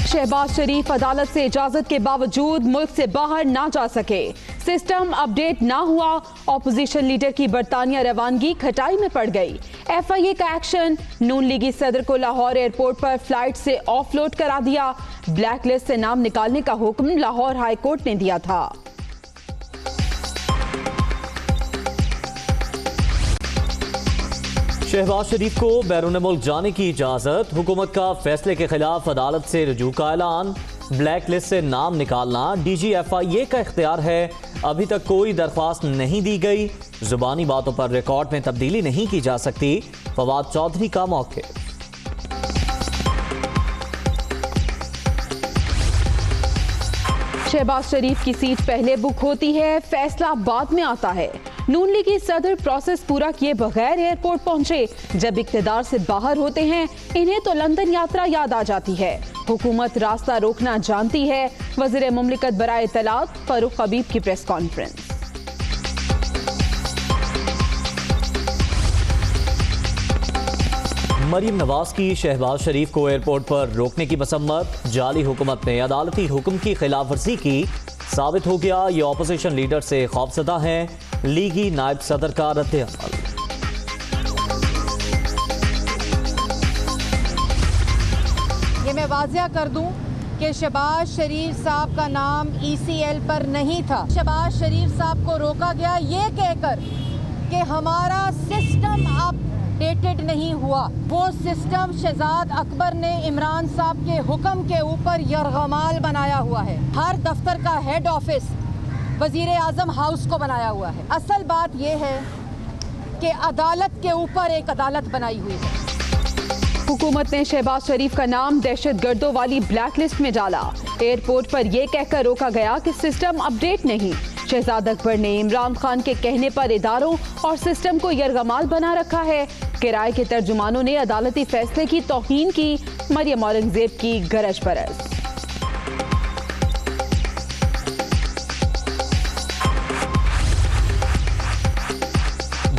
शहबाज शरीफ अदालत से इजाजत के बावजूद मुल्क से बाहर ना जा सके। सिस्टम अपडेट ना हुआ। ऑपोजिशन लीडर की बरतानिया रवानगी खटाई में पड़ गई। FIA का एक्शन। नून लीगी सदर को लाहौर एयरपोर्ट पर फ्लाइट से ऑफलोड करा दिया। ब्लैक लिस्ट से नाम निकालने का हुक्म लाहौर हाई कोर्ट ने दिया था। शहबाज शरीफ को बैरून मुल्क जाने की इजाजत। हुकूमत का फैसले के खिलाफ अदालत से रुजू का ऐलान। ब्लैक लिस्ट से नाम निकालना DG FIA का इख्तियार है। अभी तक कोई दरख्वास्त नहीं दी गई। जुबानी बातों पर रिकॉर्ड में तब्दीली नहीं की जा सकती। फवाद चौधरी का मौक़िफ़। शहबाज शरीफ की सीट पहले बुक होती है, फैसला बाद में आता है। नून लीगी सदर प्रोसेस पूरा किए बगैर एयरपोर्ट पहुंचे। जब इख्तिदार से बाहर होते हैं इन्हें तो लंदन यात्रा याद आ जाती है। हुकूमत रास्ता रोकना जानती है। वज़ीर मुमलिकत बराए इत्तलात फारूक हबीब की प्रेस कॉन्फ्रेंस। मरीम नवाज की शहबाज शरीफ को एयरपोर्ट पर रोकने की मसम्मत। जाली हुकूमत ने अदालती हुक्म की खिलाफ वर्जी की। साबित हो गया ये ऑपोजिशन लीडर से खौफजदा हैं। लीगी नायब सदर का रद्द-ए-अमल। ये मैं वाज़िया कर दूं कि शहबाज शरीफ साहब का नाम ECL पर नहीं था। शहबाज शरीफ साहब को रोका गया ये कहकर कि हमारा सिस्टम अपडेटेड नहीं हुआ। वो सिस्टम शहजाद अकबर ने इमरान साहब के हुक्म के ऊपर यरगमाल बनाया हुआ है। हर दफ्तर का हेड ऑफिस वजीर आजम हाउस को बनाया हुआ है। असल बात यह है कि अदालत के ऊपर एक अदालत बनाई हुई है। हुकूमत ने शहबाज शरीफ का नाम दहशत गर्दों वाली ब्लैक लिस्ट में डाला। एयरपोर्ट पर यह कहकर रोका गया कि सिस्टम अपडेट नहीं। शहजाद अकबर ने इमरान खान के कहने पर इदारों और सिस्टम को यरगमाल बना रखा है। किराए के तर्जुमानों ने अदालती फैसले की तौहीन की। मरियम औरंगजेब की गरज बरस।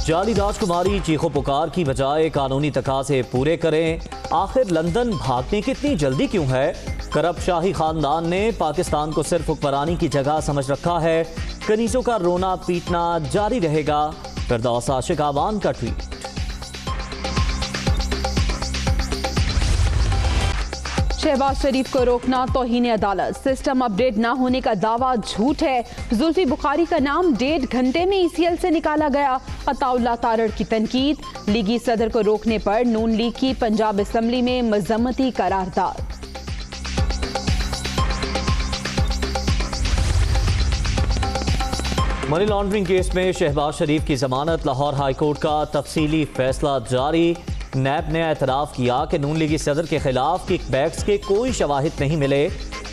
जाली राजकुमारी चीखो पुकार की बजाय कानूनी तकाज़े पूरे करें। आखिर लंदन भागने कितनी जल्दी क्यों है? करप्ट शाही खानदान ने पाकिस्तान को सिर्फ हुक्मरानी की जगह समझ रखा है। कनीज़ों का रोना पीटना जारी रहेगा। फिरदौस आशिक आवान का ट्वीट। शहबाज शरीफ को रोकना तौहीन अदालत। सिस्टम अपडेट ना होने का दावा झूठ है। जुल्फी बुखारी का नाम 1.5 घंटे में ECL से निकाला गया। अताउल्लाह तारड़ की तनकीद। लीगी सदर को रोकने पर नून लीग की पंजाब असम्बली में मजम्मती करारदाद। मनी लॉन्ड्रिंग केस में शहबाज शरीफ की जमानत। लाहौर हाई कोर्ट का तफसीली फैसला जारी। नैब ने एतराफ़ किया कि नून लीगी सदर के खिलाफ किकबैक्स के कोई शवाहिद नहीं मिले।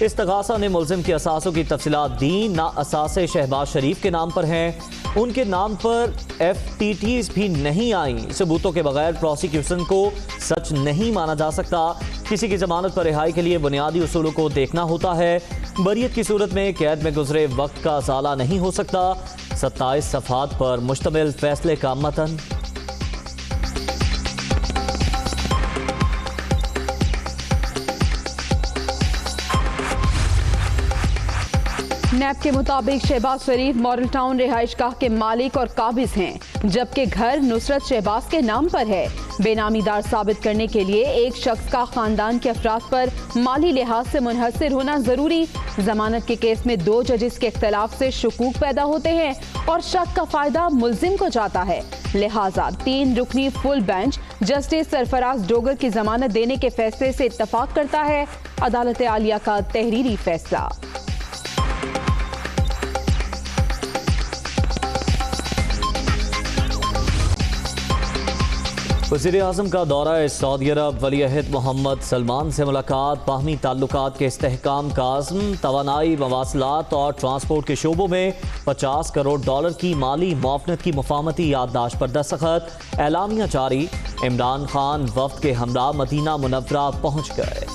इस्तगासा ने मुल्जिम की असासों की तफसीलात दी। ना असासे शहबाज शरीफ के नाम पर हैं, उनके नाम पर FTTs भी नहीं आई। सबूतों के बगैर प्रोसिक्यूशन को सच नहीं माना जा सकता। किसी की जमानत पर रिहाई के लिए बुनियादी उसूलों को देखना होता है। बरियत की सूरत में कैद में गुजरे वक्त का ज़ाला नहीं हो सकता। 27 सफ़हात पर मुश्तमिल फैसले का मतन। नैब के मुताबिक शहबाज शरीफ मॉडल टाउन रिहाइशगाह के मालिक और काबिज हैं, जबकि घर नुसरत शहबाज के नाम पर है। बेनामीदार साबित करने के लिए एक शख्स का खानदान के अफराद पर माली लिहाज से मुनहसर होना जरूरी। जमानत के केस में 2 जजेस के इख्तलाफ से शुकूक पैदा होते हैं और शक का फायदा मुल्जिम को जाता है। लिहाजा 3 रुकनी full bench justice Sarfaraz Dogar की जमानत देने के फैसले से इत्तफाक करता है। अदालत आलिया का तहरीरी फैसला। वज़ीर आज़म का दौरा सऊदी अरब। वली अहद मोहम्मद सलमान से मुलाकात। बाहमी ताल्लुकात के इस्तेहकाम का अज़्म। तवानाई, मवासलात और ट्रांसपोर्ट के शोबों में $50 करोड़ की माली मुआवनत की मुफाहमती याददाश्त पर दस्तखत। एलामिया जारी। इमरान खान वफ्द के हमरा मदीना मुनव्वरा पहुँच गए।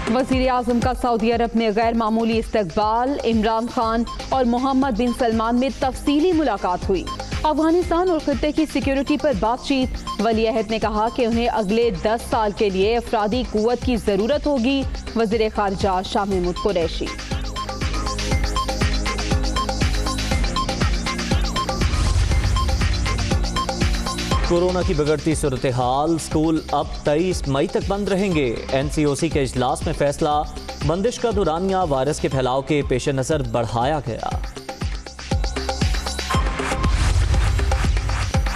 वज़ीर आज़म का सऊदी अरब में गैर मामूली इस्तकबाल। इमरान खान और मोहम्मद बिन सलमान में तफसीली मुलाकात हुई। अफगानिस्तान और खित्ते की सिक्योरिटी पर बातचीत। वली अहद ने कहा कि उन्हें अगले 10 साल के लिए अफरादी कुव्वत की जरूरत होगी। वज़ीर खारजा शाह महमूद कुरैशी। कोरोना की बिगड़ती सूरत हाल, स्कूल अब 23 मई तक बंद रहेंगे। NCOC के इजलास में फैसला, बंदिश का दौरानिया वायरस के फैलाव के पेश नज़र बढ़ाया गया।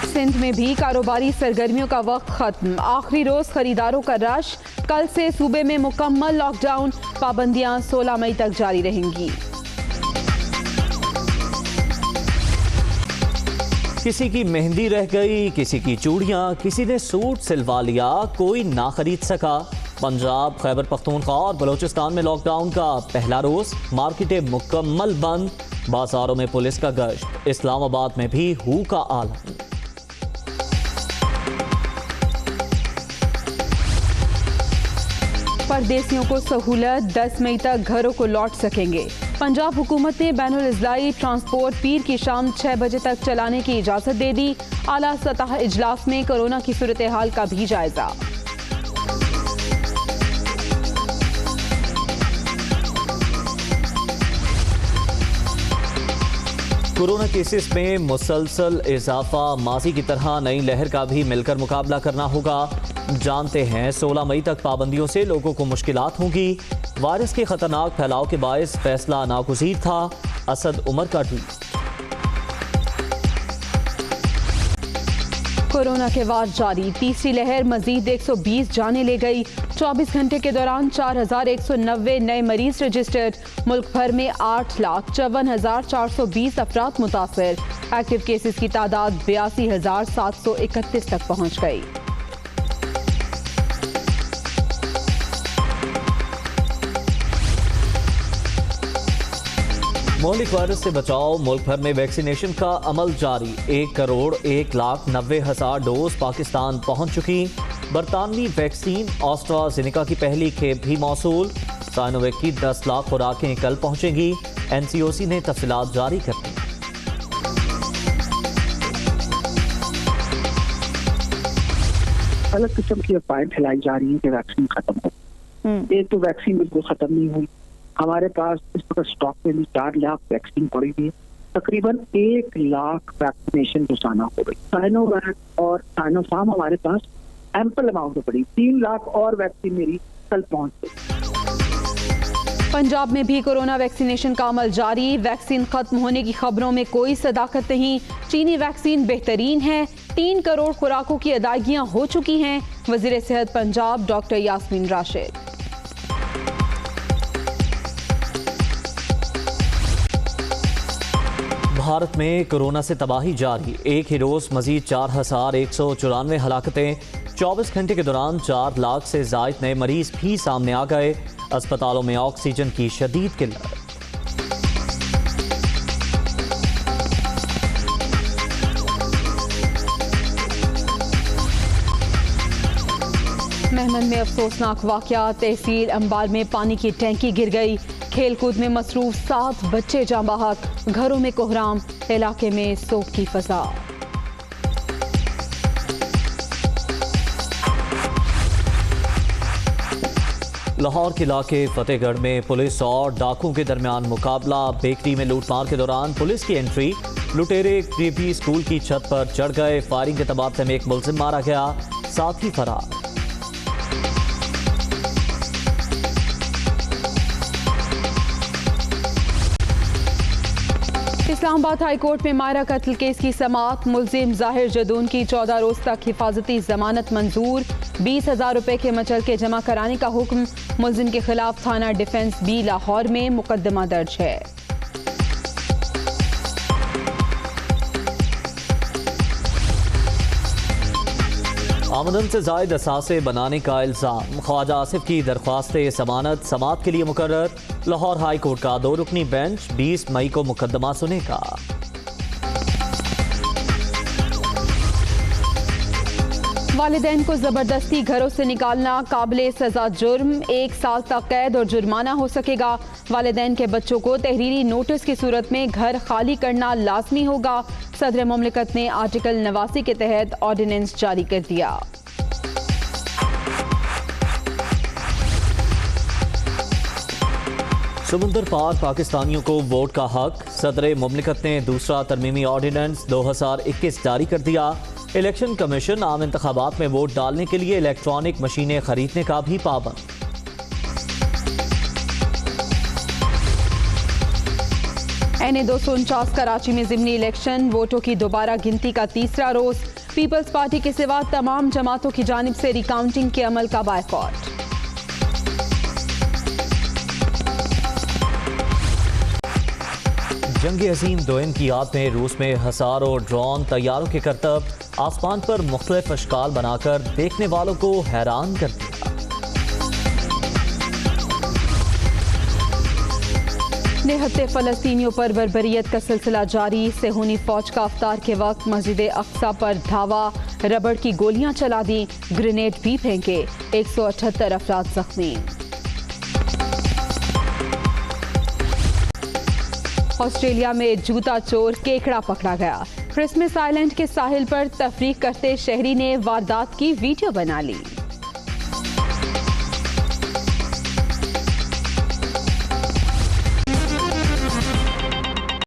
सिंध में भी कारोबारी सरगर्मियों का वक्त खत्म। आखिरी रोज खरीदारों का रश। कल से सूबे में मुकम्मल लॉकडाउन। पाबंदियां 16 मई तक जारी रहेंगी। किसी की मेहंदी रह गई, किसी की चूड़ियां, किसी ने सूट सिलवा लिया, कोई ना खरीद सका। पंजाब, खैबर पख्तूनख्वा और बलोचिस्तान में लॉकडाउन का पहला रोज। मार्केटें मुकम्मल बंद। बाजारों में पुलिस का गश्त। इस्लामाबाद में भी हू का आलम। परदेसियों को सहूलत, 10 मई तक घरों को लौट सकेंगे। पंजाब हुकूमत ने बैनुल इज़लाई ट्रांसपोर्ट पीर की शाम 6 बजे तक चलाने की इजाज़त दे दी। आला सतह इजलास में कोरोना की सूरत हाल का भी जायजा। कोरोना केसेस में मुसलसल इजाफा। माजी की तरह नई लहर का भी मिलकर मुकाबला करना होगा। जानते हैं 16 मई तक पाबंदियों से लोगों को मुश्किलात होंगी। वायरस के खतरनाक फैलाव के बायस फैसला नागुज़ीर था। असद उमर का ट्वीट। कोरोना के वार जारी। तीसरी लहर मजीद 120 जाने ले गई। 24 घंटे के दौरान 4190 नए मरीज रजिस्टर्ड। मुल्क भर में 8,54,420 अफराद मुतासर। एक्टिव केसेस की तादाद 82,731 तक पहुँच गई। मौलिक वायरस से बचाव। मुल्क भर में वैक्सीनेशन का अमल जारी। 1,01,90,000 डोज पाकिस्तान पहुंच चुकी। बरतानवी वैक्सीन ऑस्ट्राजेनेका की पहली खेप भी मौसूल। साइनोवैक की 10 लाख खुराकें कल पहुंचेंगी। NCOC ने तफसीलात जारी कर दी। अलग किस्म की अफवाहें फैलाई जा रही है कि वैक्सीन खत्म हो। एक तो वैक्सीन बिल्कुल खत्म नहीं हुई। हमारे पास इस वक्त स्टॉक में भी 4 लाख वैक्सीन पड़ी हुई है। तकरीबन 1 लाख वैक्सीनेशन रोजाना हो गई। साइनोवैक और साइनोफार्म हमारे पास एम्पल अमाउंट में पड़ी। 3 लाख और वैक्सीन मेरी कल पहुंच गई। पंजाब में भी कोरोना वैक्सीनेशन का अमल जारी। वैक्सीन खत्म होने की खबरों में कोई सदाकत नहीं। चीनी वैक्सीन बेहतरीन है। 3 करोड़ खुराकों की अदायगियां हो चुकी हैं। वजीर सेहत पंजाब डॉक्टर यास्मीन राशिद। भारत में कोरोना से तबाही जारी। एक ही रोज मजीद 4,194 हलाकतें। 24 घंटे के दौरान 4 लाख से जायद नए मरीज भी सामने आ गए। अस्पतालों में ऑक्सीजन की शदीद किल्लत। मेहमन में अफसोसनाक वाकया। तहसील अंबाल में पानी की टैंकी गिर गई। खेलकूद में मसरूफ 7 बच्चे जाँ बहक। घरों में कोहराम। इलाके में सोग की फजा। लाहौर के इलाके फतेहगढ़ में पुलिस और डाकुओं के दरमियान मुकाबला। बेकरी में लूटमार के दौरान पुलिस की एंट्री। लुटेरे करीबी स्कूल की छत पर चढ़ गए। फायरिंग के तबादले में एक मुलजिम मारा गया, साथी फरार। इस्लामाबाद हाई कोर्ट में मायरा कत्ल केस की समाअत। मुलजिम जाहिर जदून की 14 रोज तक हिफाजती जमानत मंजूर। 20,000 रुपए के मचलके जमा कराने का हुक्म। मुलजिम के खिलाफ थाना डिफेंस बी लाहौर में मुकदमा दर्ज है। आमदन से जायद असासे बनाने का इल्जाम। ख्वाजा आसिफ की दरख्वास्त जमानत समाअत के लिए मुकर्रर। लाहौर हाई कोर्ट का 2 रुकनी बेंच 20 मई को मुकदमा सुनेगा। वालिदैन को जबरदस्ती घरों से निकालना काबिले सजा जुर्म, 1 साल तक कैद और जुर्माना हो सकेगा। वालिदैन के बच्चों को तहरीरी नोटिस की सूरत में घर खाली करना लाजमी होगा। सदर मुमलिकत ने आर्टिकल 89 के तहत ऑर्डिनेंस जारी कर दिया। समुंदर पार पाकिस्तानियों को वोट का हक, सदर मुमलिकत ने दूसरा तरमीमी ऑर्डिनेंस 2021 जारी कर दिया। इलेक्शन कमीशन आम इंतखाबात में वोट डालने के लिए इलेक्ट्रॉनिक मशीनें खरीदने का भी पाबंद। NA 249 कराची में ज़िमनी इलेक्शन, वोटों की दोबारा गिनती का तीसरा रोज। पीपल्स पार्टी के सिवा तमाम जमातों की जानिब से रिकाउंटिंग के अमल का बायकॉट। जंग अजीम दोइन की याद में रूस में हज़ारों ड्रोन तैयारों के करतब, आसमान पर मुख्तलिफ अशकाल बनाकर देखने वालों को हैरान कर दिया। निहत्ते फ़लस्तीनियों पर बर्बरियत का सिलसिला जारी। सेहूनी फौज का अफ्तार के वक्त मस्जिद अक्सा पर धावा, रबड़ की गोलियां चला दी, ग्रेनेड भी फेंके, 178 अफराद जख्मी। ऑस्ट्रेलिया में जूता चोर केकड़ा पकड़ा गया। क्रिसमस आइलैंड के साहिल पर तफरीक करते शहरी ने वारदात की वीडियो बना ली।